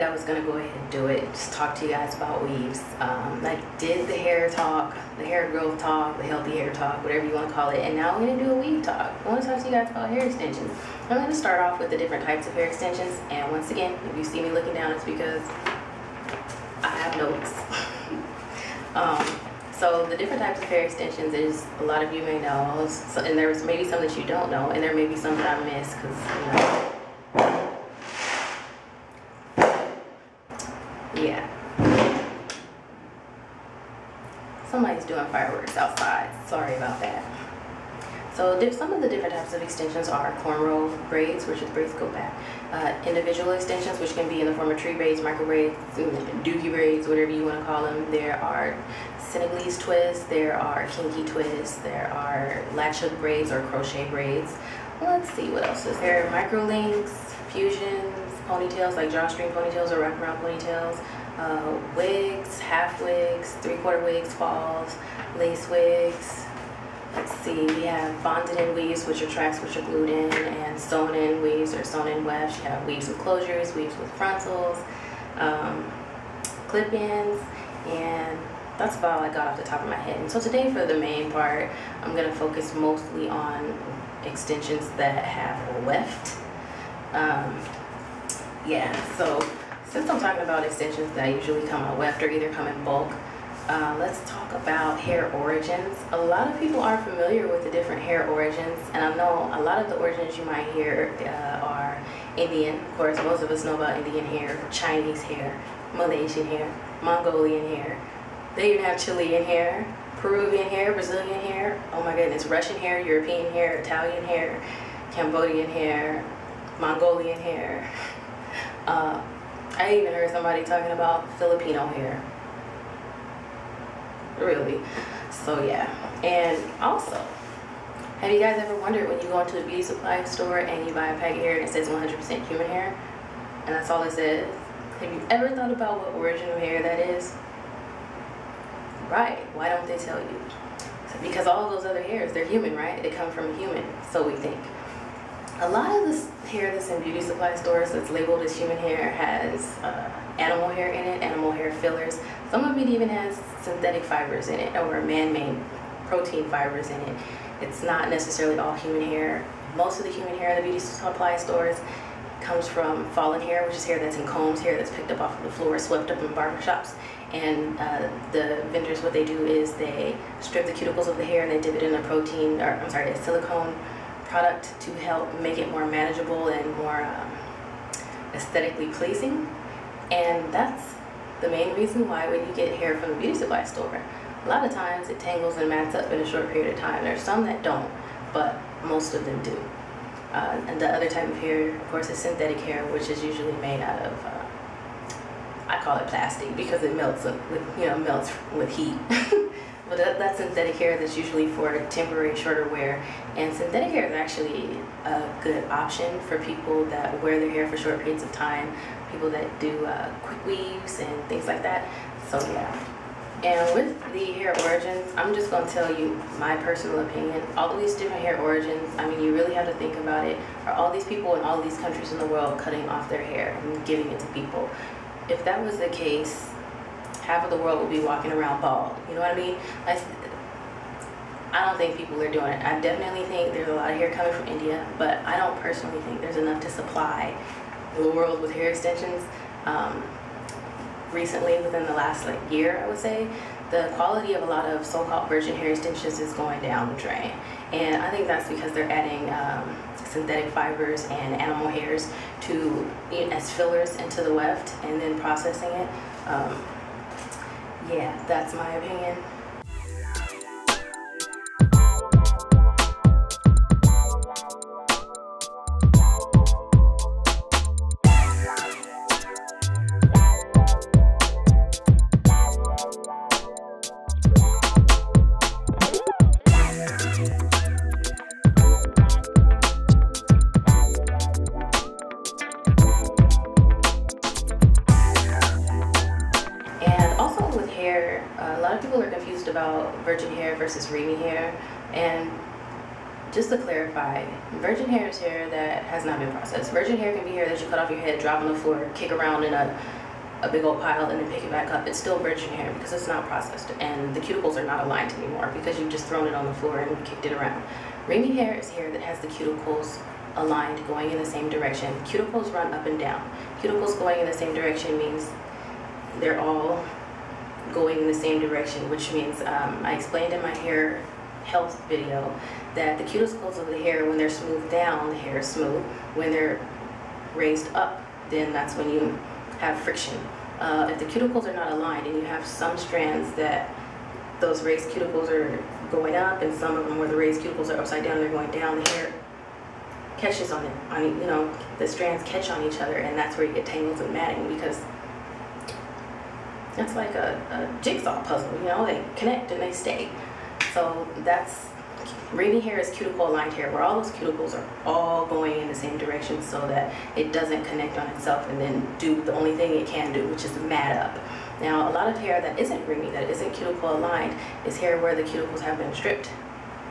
I was gonna go ahead and do it, just talk to you guys about weaves. I did the hair talk, the hair growth talk, the healthy hair talk, whatever you want to call it, and now I'm gonna do a weave talk. I want to talk to you guys about hair extensions. I'm gonna start off with the different types of hair extensions, and once again, if you see me looking down, it's because I have notes. So the different types of hair extensions is, a lot of you may know, and there's maybe some that you don't know, and there may be some that I missed, because, you know, yeah. Somebody's doing fireworks outside. Sorry about that. So some of the different types of extensions are cornrow braids, which is braids go back. Individual extensions, which can be in the form of tree braids, micro braids, dookie braids, whatever you want to call them. There are Senegalese twists, there are kinky twists, there are latch hook braids or crochet braids. Let's see what else is there. Micro links, fusions, ponytails like drawstring ponytails or wraparound ponytails, wigs, half wigs, 3/4 wigs, falls, lace wigs. Let's see, we have bonded in weaves, which are tracks which are glued in, and sewn in weaves or sewn in wefts. You have weaves with closures, weaves with frontals, clip-ins, and that's about all I got off the top of my head. And so today, for the main part, I'm going to focus mostly on extensions that have a weft. Yeah, so since I'm talking about extensions that usually come out weft or either come in bulk, let's talk about hair origins. A lot of people aren't familiar with the different hair origins, and I know a lot of the origins you might hear are Indian. Of course, most of us know about Indian hair, Chinese hair, Malaysian hair, Mongolian hair. They even have Chilean hair, Peruvian hair, Brazilian hair, oh my goodness, Russian hair, European hair, Italian hair, Cambodian hair, Mongolian hair. I even heard somebody talking about Filipino hair. Really. So yeah. And also, have you guys ever wondered when you go into a beauty supply store and you buy a pack of hair and it says 100% human hair, and that's all it says? Have you ever thought about what origin of hair that is? Right. Why don't they tell you? Because all those other hairs, they're human, right? They come from a human, so we think. A lot of this hair that's in beauty supply stores that's labeled as human hair has animal hair in it, animal hair fillers. Some of it even has synthetic fibers in it, or man-made protein fibers in it. It's not necessarily all human hair. Most of the human hair in the beauty supply stores comes from fallen hair, which is hair that's in combs, hair that's picked up off of the floor, swept up in barbershops. And the vendors, what they do is they strip the cuticles of the hair and they dip it in a protein, or I'm sorry, a silicone product to help make it more manageable and more aesthetically pleasing. And that's the main reason why when you get hair from the beauty supply store, a lot of times it tangles and mats up in a short period of time. There's some that don't, but most of them do. And the other type of hair, of course, is synthetic hair, which is usually made out of, I call it plastic because it melts with heat. But that's synthetic hair that's usually for temporary shorter wear. And synthetic hair is actually a good option for people that wear their hair for short periods of time, people that do quick weaves and things like that. So yeah. And with the hair origins, I'm just going to tell you my personal opinion. All of these different hair origins, I mean, you really have to think about it. Are all these people in all these countries in the world cutting off their hair and giving it to people? If that was the case, half of the world would be walking around bald. You know what I mean? I don't think people are doing it. I definitely think there's a lot of hair coming from India, but I don't personally think there's enough to supply the world with hair extensions. Recently, within the last year, I would say, the quality of a lot of so-called virgin hair extensions is going down the drain. And I think that's because they're adding synthetic fibers and animal hairs as fillers into the weft and then processing it. Yeah, that's my opinion. A lot of people are confused about virgin hair versus remy hair, and just to clarify, virgin hair is hair that has not been processed. Virgin hair can be hair that you cut off your head, drop on the floor, kick around in a big old pile, and then pick it back up. It's still virgin hair because it's not processed, and the cuticles are not aligned anymore because you've just thrown it on the floor and kicked it around. Remy hair is hair that has the cuticles aligned, going in the same direction. Cuticles run up and down. Cuticles going in the same direction means they're all going in the same direction, which means I explained in my hair health video that the cuticles of the hair, when they're smoothed down, the hair is smooth. When they're raised up, then that's when you have friction. If the cuticles are not aligned and you have some strands that those raised cuticles are going up and some of them where the raised cuticles are upside down, they're going down, the hair catches on it, you know, the strands catch on each other, and that's where you get tangles and matting, because it's like a jigsaw puzzle, you know, they connect and they stay. So that's, Remy hair is cuticle aligned hair, where all those cuticles are all going in the same direction so that it doesn't connect on itself and then do the only thing it can do, which is mat up. Now, a lot of hair that isn't Remy, that isn't cuticle aligned, is hair where the cuticles have been stripped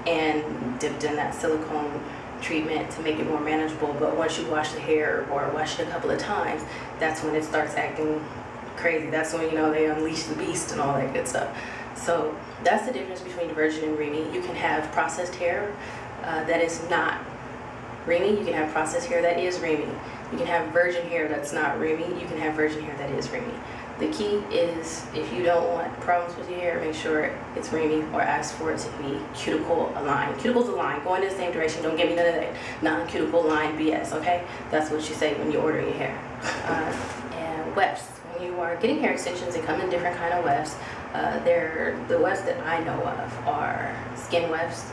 and dipped in that silicone treatment to make it more manageable. But once you wash the hair or wash it a couple of times, that's when it starts acting crazy. That's when, you know, they unleash the beast and all that good stuff. So that's the difference between virgin and Remy. You can have processed hair that is not Remy. You can have processed hair that is Remy. You can have virgin hair that's not Remy. You can have virgin hair that is Remy. The key is, if you don't want problems with your hair, make sure it's Remy or ask for it to be cuticle aligned. Cuticles aligned, going in the same direction. Don't give me none of that non-cuticle aligned BS, okay? That's what you say when you order your hair. And wefts. When you are getting hair extensions, they come in different kind of wefts. The wefts that I know of are skin wefts,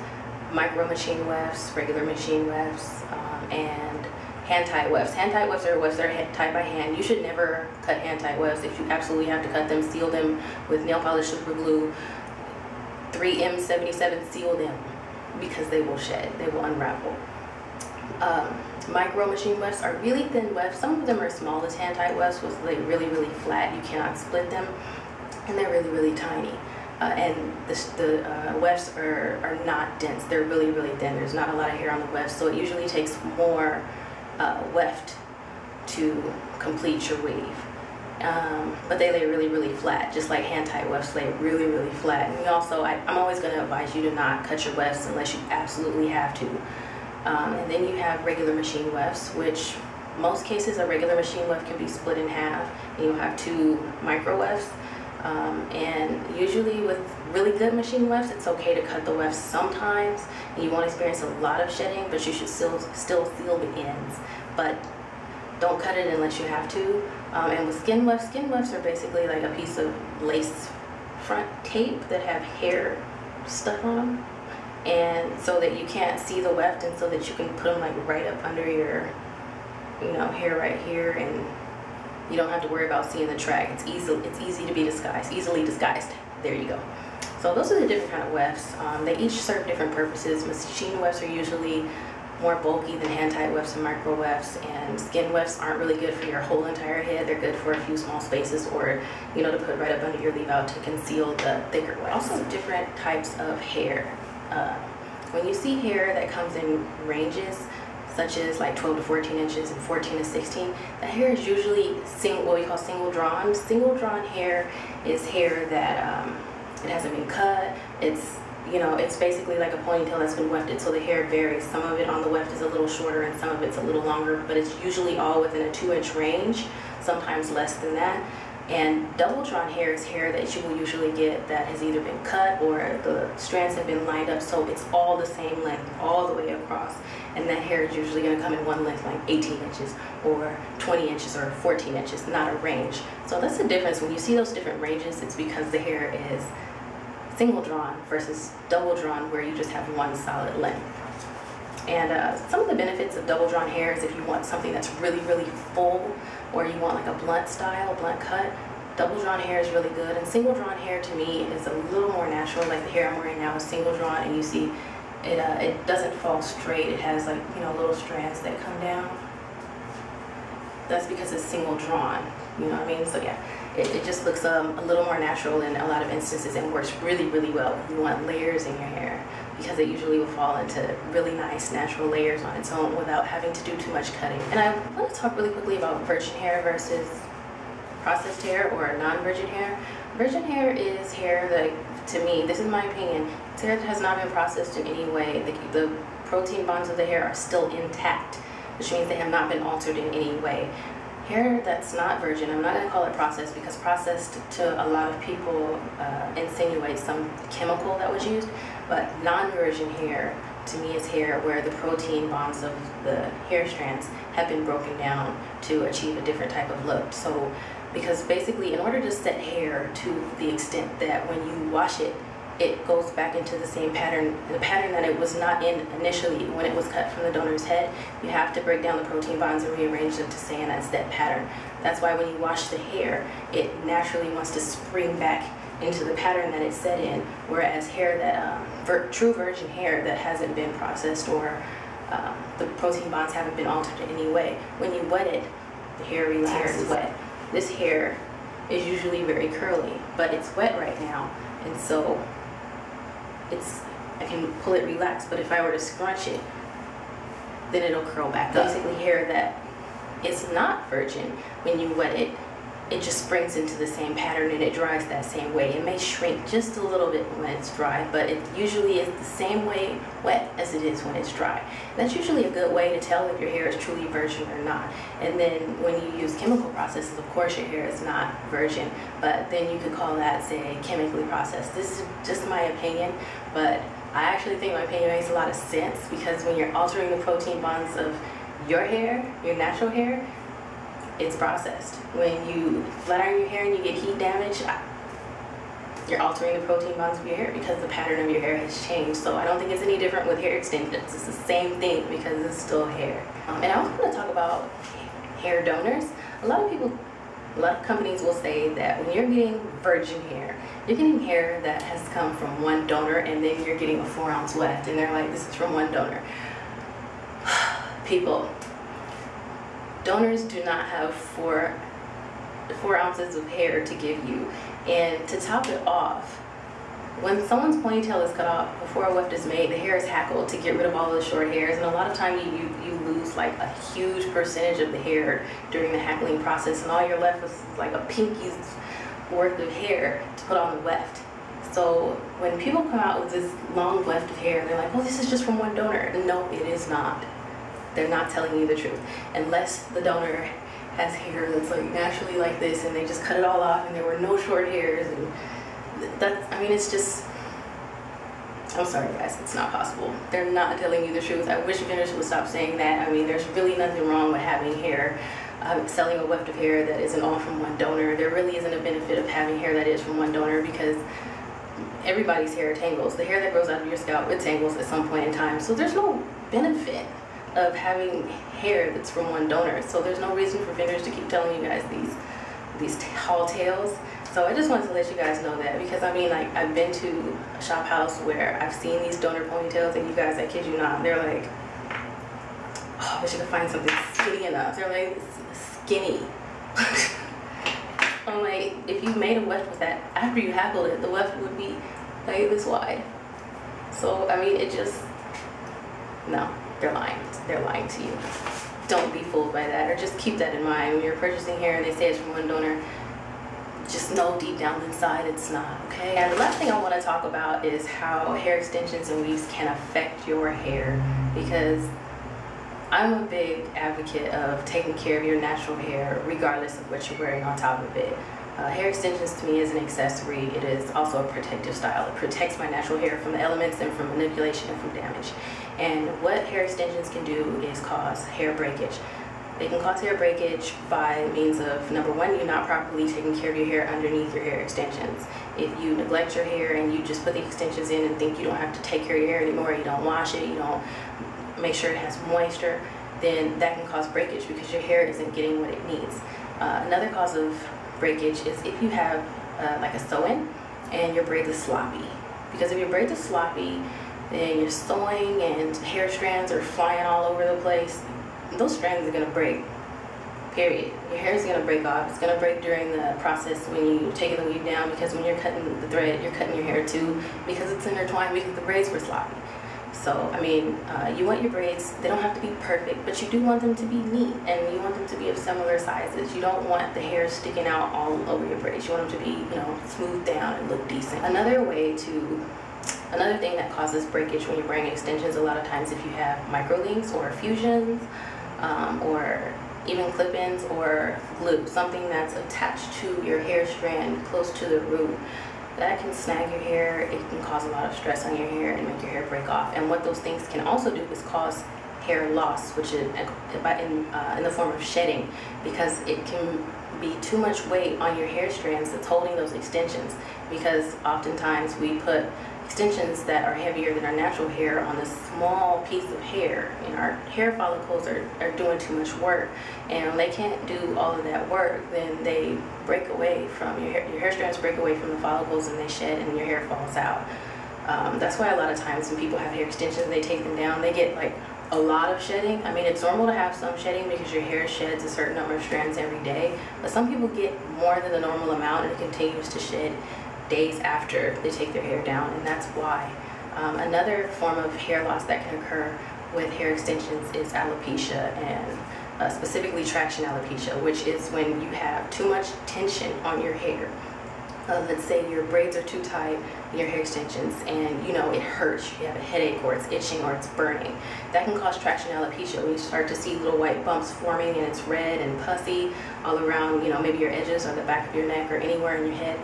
micro machine wefts, regular machine wefts, and hand-tied wefts. Hand-tied wefts are wefts that are tied by hand. You should never cut hand-tied wefts. If you absolutely have to cut them, seal them with nail polish, super glue, 3M77, seal them, because they will shed, they will unravel. Micro machine wefts are really thin wefts. Some of them are as small as hand-tied wefts, with like really, really flat. You cannot split them, and they're really, really tiny. And the wefts are not dense. They're really, really thin. There's not a lot of hair on the wefts, so it usually takes more weft to complete your weave. But they lay really, really flat, just like hand-tied wefts lay really, really flat. And also, I'm always going to advise you to not cut your wefts unless you absolutely have to. And then you have regular machine wefts, which most cases a regular machine weft can be split in half, and you'll have 2 micro wefts. And usually with really good machine wefts, it's okay to cut the wefts sometimes, and you won't experience a lot of shedding, but you should still seal the ends. But don't cut it unless you have to. And with skin wefts are basically like a piece of lace front tape that have hair stuck on them, and so that you can't see the weft, and so that you can put them like right up under your, you know, hair right here, and you don't have to worry about seeing the track. It's easy to be disguised, easily disguised. There you go. So those are the different kind of wefts. They each serve different purposes. Machine wefts are usually more bulky than hand-tied wefts and micro wefts, and skin wefts aren't really good for your whole entire head. They're good for a few small spaces, or, you know, to put right up under your leave out to conceal the thicker wefts. Also, different types of hair. When you see hair that comes in ranges, such as like 12 to 14 inches and 14 to 16, that hair is usually what we call single drawn. Single drawn hair is hair that it hasn't been cut. It's, you know, it's basically like a ponytail that's been wefted, so the hair varies. Some of it on the weft is a little shorter and some of it's a little longer, but it's usually all within a 2-inch range, sometimes less than that. And double drawn hair is hair that you will usually get that has either been cut or the strands have been lined up, so it's all the same length all the way across. And that hair is usually going to come in one length, like 18 inches or 20 inches or 14 inches, not a range. So that's the difference. When you see those different ranges, it's because the hair is single drawn versus double drawn, where you just have one solid length. And some of the benefits of double drawn hair is if you want something that's really, really full, or you want like a blunt style, blunt cut, double drawn hair is really good. And single drawn hair to me is a little more natural. Like the hair I'm wearing now is single drawn, and you see it doesn't fall straight. It has like, you know, little strands that come down. That's because it's single drawn, you know what I mean? So yeah, it just looks a little more natural in a lot of instances, and works really, really well. You want layers in your hair. because it usually will fall into really nice natural layers on its own without having to do too much cutting. And I want to talk really quickly about virgin hair versus processed hair or non-virgin hair. Virgin hair is hair that, to me, this is my opinion, it's hair that has not been processed in any way. The protein bonds of the hair are still intact, which means they have not been altered in any way. Hair that's not virgin, I'm not going to call it processed, because processed to a lot of people insinuates some chemical that was used, but non-virgin hair to me is hair where the protein bonds of the hair strands have been broken down to achieve a different type of look. So, because basically in order to set hair to the extent that when you wash it, it goes back into the same pattern, the pattern that it was not in initially when it was cut from the donor's head, you have to break down the protein bonds and rearrange them to stay in that set pattern. That's why when you wash the hair, it naturally wants to spring back into the pattern that it's set in, whereas hair that, true virgin hair that hasn't been processed or the protein bonds haven't been altered in any way, when you wet it, the hair relaxes. Wet. This hair is usually very curly, but it's wet right now, and so I can pull it relaxed, but if I were to scrunch it, then it'll curl back up. Basically hair that is not virgin, when you wet it, it just springs into the same pattern and it dries that same way. It may shrink just a little bit when it's dry, but it usually is the same way wet as it is when it's dry. That's usually a good way to tell if your hair is truly virgin or not. And then when you use chemical processes, of course your hair is not virgin, but then you could call that, say, chemically processed. This is just my opinion, but I actually think my opinion makes a lot of sense, because when you're altering the protein bonds of your hair, your natural hair, it's processed. When you flat iron your hair and you get heat damage, you're altering the protein bonds of your hair because the pattern of your hair has changed. So I don't think it's any different with hair extensions. It's the same thing because it's still hair. And I also want to talk about hair donors. A lot of companies will say that when you're getting virgin hair, you're getting hair that has come from one donor, and then you're getting a 4-ounce weft, and they're like, this is from one donor. People, donors do not have four ounces of hair to give you. And to top it off, when someone's ponytail is cut off before a weft is made, the hair is hackled to get rid of all the short hairs, and a lot of time you lose like a huge percentage of the hair during the hackling process, and all you're left with is like a pinky's worth of hair to put on the weft. So when people come out with this long weft of hair, they're like, oh, this is just from one donor. No, it is not. They're not telling you the truth. Unless the donor has hair that's like naturally like this and they just cut it all off and there were no short hairs, and that's, I mean, it's just, I'm sorry guys, it's not possible. They're not telling you the truth. I wish vendors would stop saying that. I mean, there's really nothing wrong with having hair, selling a weft of hair that isn't all from one donor. There really isn't a benefit of having hair that is from one donor, because everybody's hair tangles. The hair that grows out of your scalp, it tangles at some point in time. So there's no benefit of having hair that's from one donor. So there's no reason for vendors to keep telling you guys these tall tales. So I just wanted to let you guys know that, because I mean, like, I've been to a shop house where I've seen these donor ponytails, and you guys, I kid you not, they're like, oh, I wish I could find something skinny enough. They're like skinny. I'm like, if you made a weft with that, after you hackled it, the weft would be like this wide. So I mean, it just, no, they're lying. They're lying to you. Don't be fooled by that, or just keep that in mind when you're purchasing hair and they say it's from one donor. Just know deep down inside it's not, okay? And the last thing I want to talk about is how hair extensions and weaves can affect your hair, because I'm a big advocate of taking care of your natural hair regardless of what you're wearing on top of it. Hair extensions to me is an accessory. It is also a protective style. It protects my natural hair from the elements and from manipulation and from damage. And what hair extensions can do is cause hair breakage. They can cause hair breakage by means of, number one, you not properly taking care of your hair underneath your hair extensions. If you neglect your hair and you just put the extensions in and think you don't have to take care of your hair anymore, you don't wash it, you don't make sure it has moisture, then that can cause breakage because your hair isn't getting what it needs. Another cause of breakage is if you have like a sew-in and your braid is sloppy. Because if your braid is sloppy, then you're sewing and hair strands are flying all over the place, those strands are going to break period. Your hair is gonna break off. It's gonna break during the process when you take the weave down, because when you're cutting the thread, you're cutting your hair too, because it's intertwined, because the braids were sloppy. So, I mean, you want your braids, they don't have to be perfect, but you do want them to be neat, and you want them to be of similar sizes. You don't want the hair sticking out all over your braids. You want them to be, you know, smoothed down and look decent. Another thing that causes breakage when you're wearing extensions, a lot of times if you have micro links or fusions, or even clip-ins or glue, something that's attached to your hair strand close to the root, that can snag your hair. It can cause a lot of stress on your hair and make your hair break off. And what those things can also do is cause hair loss, which is in the form of shedding, because it can be too much weight on your hair strands that's holding those extensions, because oftentimes we put extensions that are heavier than our natural hair on a small piece of hair, and our hair follicles are doing too much work, and when they can't do all of that work, then they break away from your hair strands break away from the follicles, and they shed and your hair falls out. That's why a lot of times when people have hair extensions and they take them down, they get like a lot of shedding. I mean, it's normal to have some shedding because your hair sheds a certain number of strands every day, but some people get more than the normal amount, and it continues to shed days after they take their hair down, and that's why. Another form of hair loss that can occur with hair extensions is alopecia, and specifically traction alopecia, which is when you have too much tension on your hair. Let's say your braids are too tight in your hair extensions, and you know it hurts, you have a headache, or it's itching, or it's burning. That can cause traction alopecia, when you start to see little white bumps forming, and it's red and pussy all around, you know, maybe your edges or the back of your neck or anywhere in your head.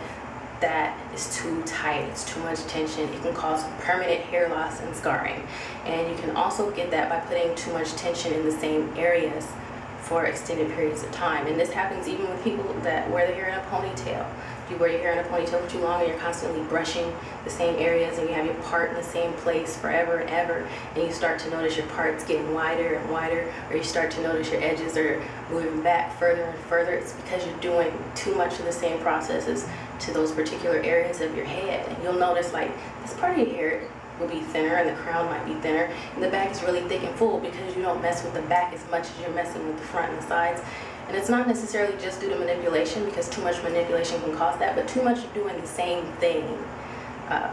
That is too tight, it's too much tension. It can cause permanent hair loss and scarring. And you can also get that by putting too much tension in the same areas for extended periods of time. And this happens even with people that wear their hair in a ponytail. If you wear your hair in a ponytail for too long, and you're constantly brushing the same areas, and you have your part in the same place forever and ever, and you start to notice your parts getting wider and wider, or you start to notice your edges are moving back further and further, it's because you're doing too much of the same processes to those particular areas of your head. And you'll notice like this part of your hair will be thinner, and the crown might be thinner, and the back is really thick and full, because you don't mess with the back as much as you're messing with the front and the sides. And it's not necessarily just due to manipulation, because too much manipulation can cause that, but too much of doing the same thing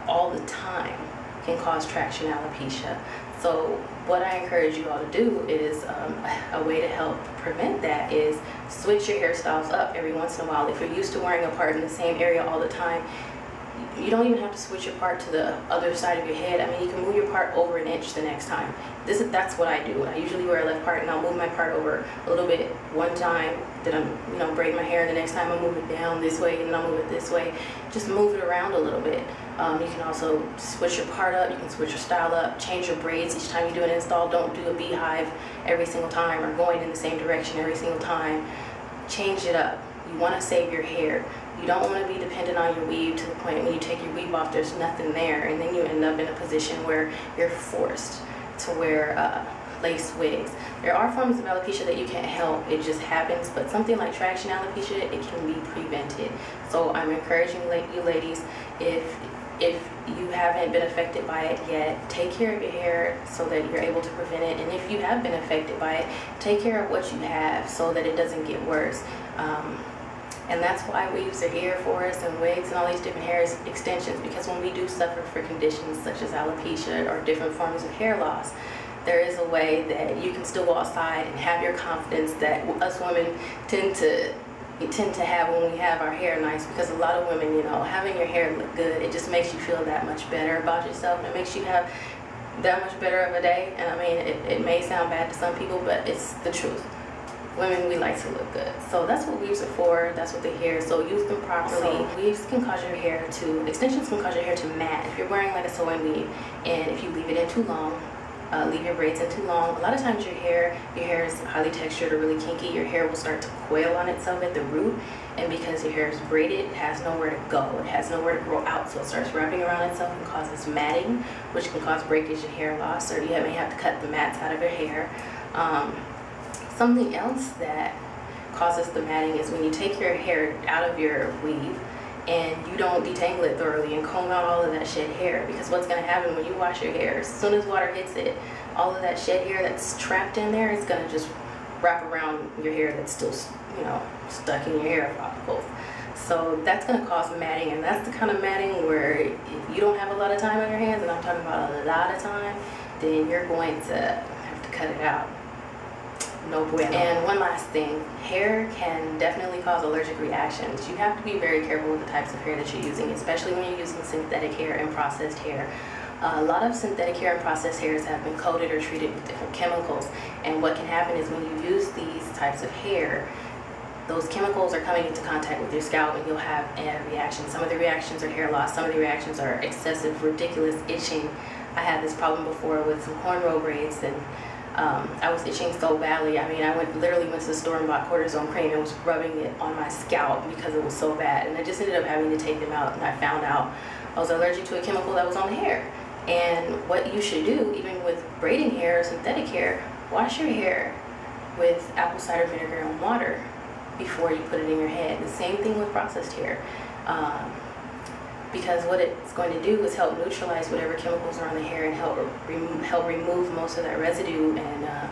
all the time can cause traction alopecia. So what I encourage you all to do is a way to help prevent that is switch your hairstyles up every once in a while. If you're used to wearing a part in the same area all the time, you don't even have to switch your part to the other side of your head. I mean, you can move your part over an inch the next time. That's what I do. I usually wear a left part, and I'll move my part over a little bit one time, then I'm, you know, braid my hair, and the next time I'll move it down this way, and then I'll move it this way. Just move it around a little bit. You can also switch your part up, you can switch your style up, change your braids each time you do an install. Don't do a beehive every single time, or going in the same direction every single time. Change it up. You want to save your hair. You don't want to be dependent on your weave to the point when you take your weave off, there's nothing there, and then you end up in a position where you're forced to wear lace wigs. There are forms of alopecia that you can't help, it just happens, but something like traction alopecia, it can be prevented. So I'm encouraging you ladies, if you haven't been affected by it yet, take care of your hair so that you're able to prevent it. And if you have been affected by it, take care of what you have so that it doesn't get worse. And that's why weaves are here for us, and wigs and all these different hair extensions, because when we do suffer for conditions such as alopecia or different forms of hair loss, there is a way that you can still go outside and have your confidence that us women tend to have when we have our hair nice. Because a lot of women, you know, having your hair look good, it just makes you feel that much better about yourself, and it makes you have that much better of a day. And I mean, it may sound bad to some people, but it's the truth. Women, we like to look good. So that's what weaves are for, that's what they're here. So use them properly. So weaves can cause your hair to, extensions can cause your hair to mat. If you're wearing like a sewing weave, and if you leave it in too long, leave your braids in too long, a lot of times your hair is highly textured or really kinky, your hair will start to coil on itself at the root, and because your hair is braided, it has nowhere to go, it has nowhere to grow out, so it starts wrapping around itself and causes matting, which can cause breakage and hair loss, or you may have to cut the mats out of your hair. Something else that causes the matting is when you take your hair out of your weave and you don't detangle it thoroughly and comb out all of that shed hair. Because what's going to happen when you wash your hair, as soon as water hits it, all of that shed hair that's trapped in there is going to just wrap around your hair that's still, you know, stuck in your hair follicles. So that's going to cause matting, and that's the kind of matting where if you don't have a lot of time on your hands, and I'm talking about a lot of time, then you're going to have to cut it out. No bueno. And one last thing, hair can definitely cause allergic reactions. You have to be very careful with the types of hair that you're using, especially when you're using synthetic hair and processed hair. A lot of synthetic hair and processed hairs have been coated or treated with different chemicals, and what can happen is when you use these types of hair, those chemicals are coming into contact with your scalp and you'll have a reaction. Some of the reactions are hair loss, some of the reactions are excessive, ridiculous itching. I had this problem before with some cornrow braids, and I was itching so badly. I mean, I literally went to the store and bought cortisone cream and was rubbing it on my scalp because it was so bad. And I just ended up having to take them out, and I found out I was allergic to a chemical that was on the hair. And what you should do, even with braiding hair or synthetic hair, wash your hair with apple cider vinegar and water before you put it in your head. The same thing with processed hair. Because what it's going to do is help neutralize whatever chemicals are on the hair and help remove most of that residue and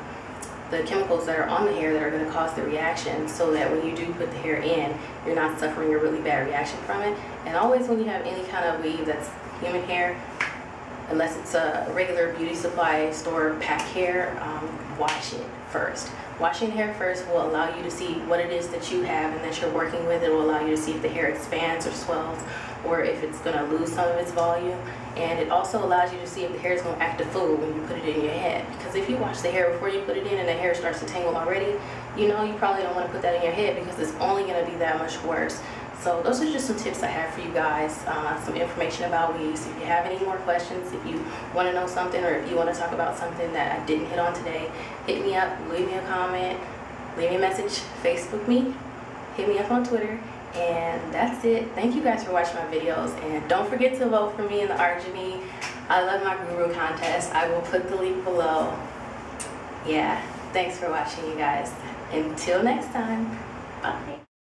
the chemicals that are on the hair that are going to cause the reaction, so that when you do put the hair in, you're not suffering a really bad reaction from it. And always when you have any kind of weave that's human hair, unless it's a regular beauty supply store pack hair, wash it first. Washing the hair first will allow you to see what it is that you have and that you're working with. It will allow you to see if the hair expands or swells, or if it's going to lose some of its volume. And it also allows you to see if the hair is going to act a fool when you put it in your head. Because if you wash the hair before you put it in and the hair starts to tangle already, you know you probably don't want to put that in your head, because it's only going to be that much worse. So those are just some tips I have for you guys, some information about weaves. If you have any more questions, if you want to know something, or if you want to talk about something that I didn't hit on today, hit me up, leave me a comment, leave me a message, Facebook me, hit me up on Twitter, and that's it. Thank you guys for watching my videos, and don't forget to vote for me in the Arjuni I Love My Guru contest. I will put the link below. Yeah, thanks for watching, you guys. Until next time, bye.